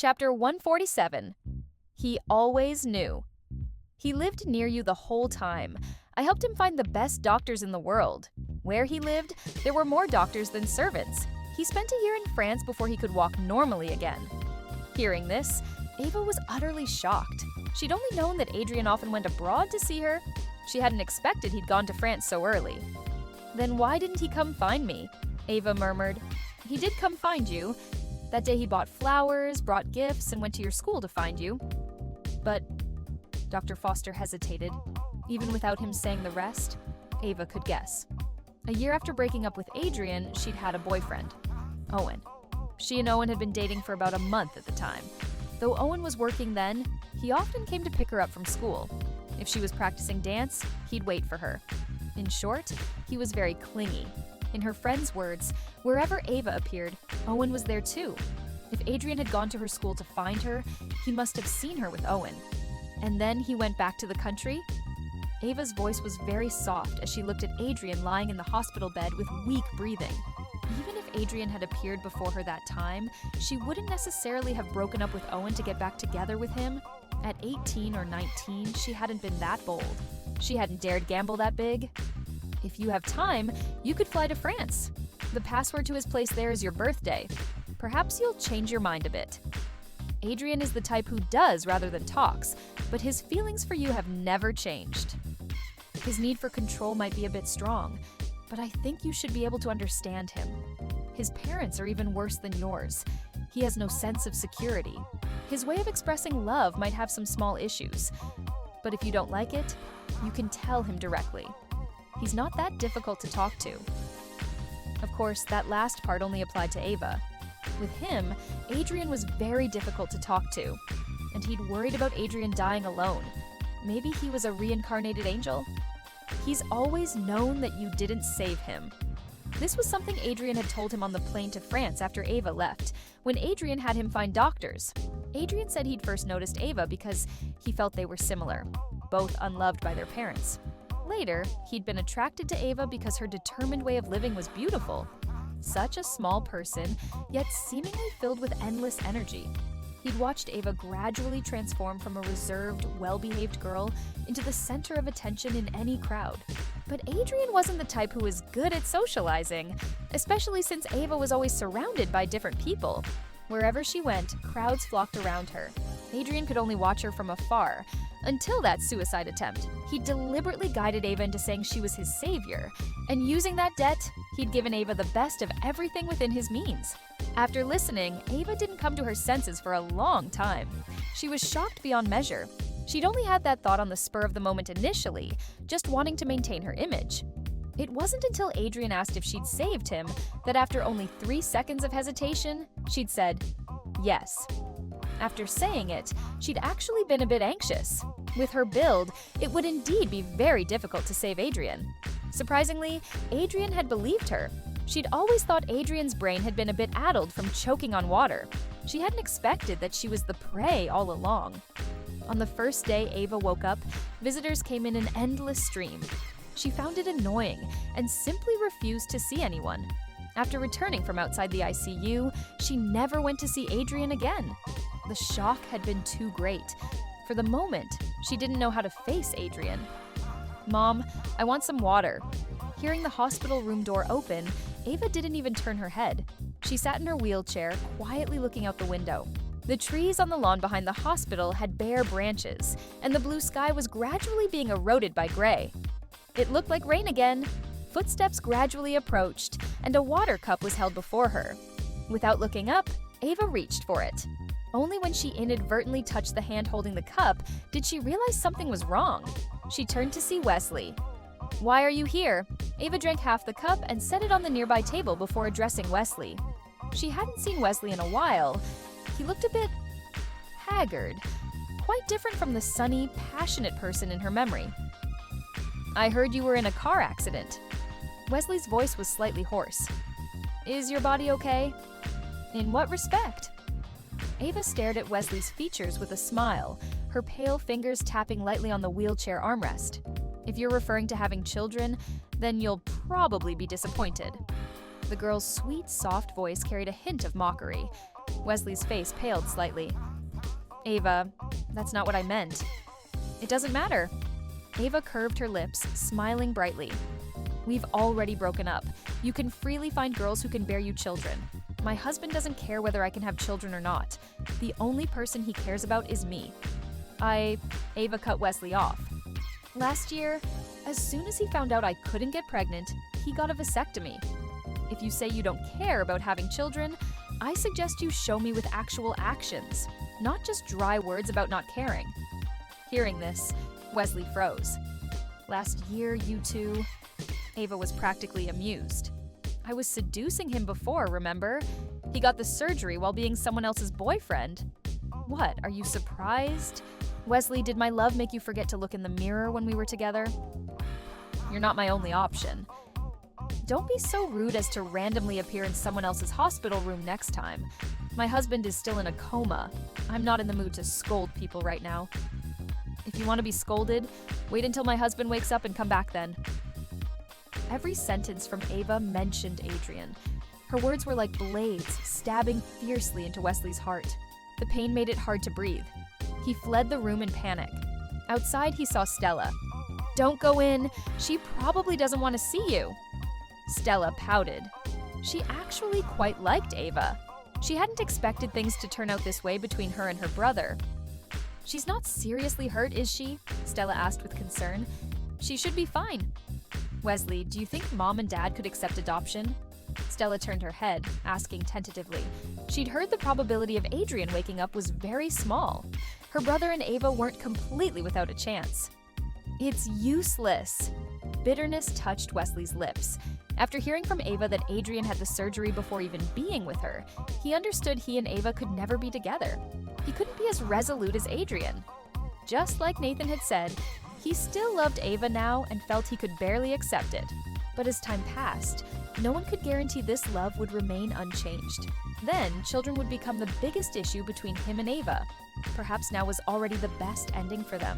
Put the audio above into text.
Chapter 147. He always knew. He lived near you the whole time. I helped him find the best doctors in the world. Where he lived, there were more doctors than servants. He spent a year in France before he could walk normally again. Hearing this, Ava was utterly shocked. She'd only known that Adrian often went abroad to see her. She hadn't expected he'd gone to France so early. "Then why didn't he come find me?" Ava murmured. "He did come find you. That day he bought flowers, brought gifts, and went to your school to find you. But," Dr. Foster hesitated. Even without him saying the rest, Ava could guess. A year after breaking up with Adrian, she'd had a boyfriend, Owen. She and Owen had been dating for about a month at the time. Though Owen was working then, he often came to pick her up from school. If she was practicing dance, he'd wait for her. In short, he was very clingy. In her friend's words, wherever Ava appeared, Owen was there too. If Adrian had gone to her school to find her, he must have seen her with Owen. And then he went back to the country? Ava's voice was very soft as she looked at Adrian lying in the hospital bed with weak breathing. Even if Adrian had appeared before her that time, she wouldn't necessarily have broken up with Owen to get back together with him. At 18 or 19, she hadn't been that bold. She hadn't dared gamble that big. If you have time, you could fly to France. The password to his place there is your birthday. Perhaps you'll change your mind a bit. Adrian is the type who does rather than talks, but his feelings for you have never changed. His need for control might be a bit strong, but I think you should be able to understand him. His parents are even worse than yours. He has no sense of security. His way of expressing love might have some small issues, but if you don't like it, you can tell him directly. He's not that difficult to talk to. Of course, that last part only applied to Ava. With him, Adrian was very difficult to talk to, and he'd worried about Adrian dying alone. Maybe he was a reincarnated angel? He's always known that you didn't save him. This was something Adrian had told him on the plane to France after Ava left, when Adrian had him find doctors. Adrian said he'd first noticed Ava because he felt they were similar, both unloved by their parents. Later, he'd been attracted to Ava because her determined way of living was beautiful. Such a small person, yet seemingly filled with endless energy. He'd watched Ava gradually transform from a reserved, well-behaved girl into the center of attention in any crowd. But Adrian wasn't the type who was good at socializing, especially since Ava was always surrounded by different people. Wherever she went, crowds flocked around her. Adrian could only watch her from afar. Until that suicide attempt, he deliberately guided Ava into saying she was his savior, and using that debt, he'd given Ava the best of everything within his means. After listening, Ava didn't come to her senses for a long time. She was shocked beyond measure. She'd only had that thought on the spur of the moment initially, just wanting to maintain her image. It wasn't until Adrian asked if she'd saved him that after only 3 seconds of hesitation, she'd said, yes. After saying it, she'd actually been a bit anxious. With her build, it would indeed be very difficult to save Adrian. Surprisingly, Adrian had believed her. She'd always thought Adrian's brain had been a bit addled from choking on water. She hadn't expected that she was the prey all along. On the first day Ava woke up, visitors came in an endless stream. She found it annoying and simply refused to see anyone. After returning from outside the ICU, she never went to see Adrian again. The shock had been too great. For the moment, she didn't know how to face Adrian. "Mom, I want some water." Hearing the hospital room door open, Ava didn't even turn her head. She sat in her wheelchair, quietly looking out the window. The trees on the lawn behind the hospital had bare branches, and the blue sky was gradually being eroded by gray. It looked like rain again. Footsteps gradually approached, and a water cup was held before her. Without looking up, Ava reached for it. Only when she inadvertently touched the hand holding the cup did she realize something was wrong. She turned to see Wesley. "Why are you here?" Ava drank half the cup and set it on the nearby table before addressing Wesley. She hadn't seen Wesley in a while. He looked a bit haggard, quite different from the sunny, passionate person in her memory. "I heard you were in a car accident." Wesley's voice was slightly hoarse. "Is your body okay?" "In what respect?" Ava stared at Wesley's features with a smile, her pale fingers tapping lightly on the wheelchair armrest. "If you're referring to having children, then you'll probably be disappointed." The girl's sweet, soft voice carried a hint of mockery. Wesley's face paled slightly. Ava, that's not what I meant. It doesn't matter. Ava curved her lips, smiling brightly. We've already broken up. You can freely find girls who can bear you children. My husband doesn't care whether I can have children or not. The only person he cares about is me. Ava cut Wesley off. Last year, as soon as he found out I couldn't get pregnant, he got a vasectomy. If you say you don't care about having children, I suggest you show me with actual actions, not just dry words about not caring. Hearing this, Wesley froze. Last year, you two... Ava was practically amused. I was seducing him before, remember? He got the surgery while being someone else's boyfriend. What, are you surprised? Wesley, did my love make you forget to look in the mirror when we were together? You're not my only option. Don't be so rude as to randomly appear in someone else's hospital room next time. My husband is still in a coma. I'm not in the mood to scold people right now. If you want to be scolded, wait until my husband wakes up and come back then. Every sentence from Ava mentioned Adrian. Her words were like blades, stabbing fiercely into Wesley's heart. The pain made it hard to breathe. He fled the room in panic. Outside, he saw Stella. Don't go in. She probably doesn't want to see you. Stella pouted. She actually quite liked Ava. She hadn't expected things to turn out this way between her and her brother. She's not seriously hurt, is she? Stella asked with concern. She should be fine. Wesley, do you think Mom and Dad could accept adoption? Stella turned her head, asking tentatively. She'd heard the probability of Adrian waking up was very small. Her brother and Ava weren't completely without a chance. It's useless. Bitterness touched Wesley's lips. After hearing from Ava that Adrian had the surgery before even being with her, he understood he and Ava could never be together. He couldn't be as resolute as Adrian. Just like Nathan had said, he still loved Ava now and felt he could barely accept it. But as time passed, no one could guarantee this love would remain unchanged. Then, children would become the biggest issue between him and Ava. Perhaps now was already the best ending for them.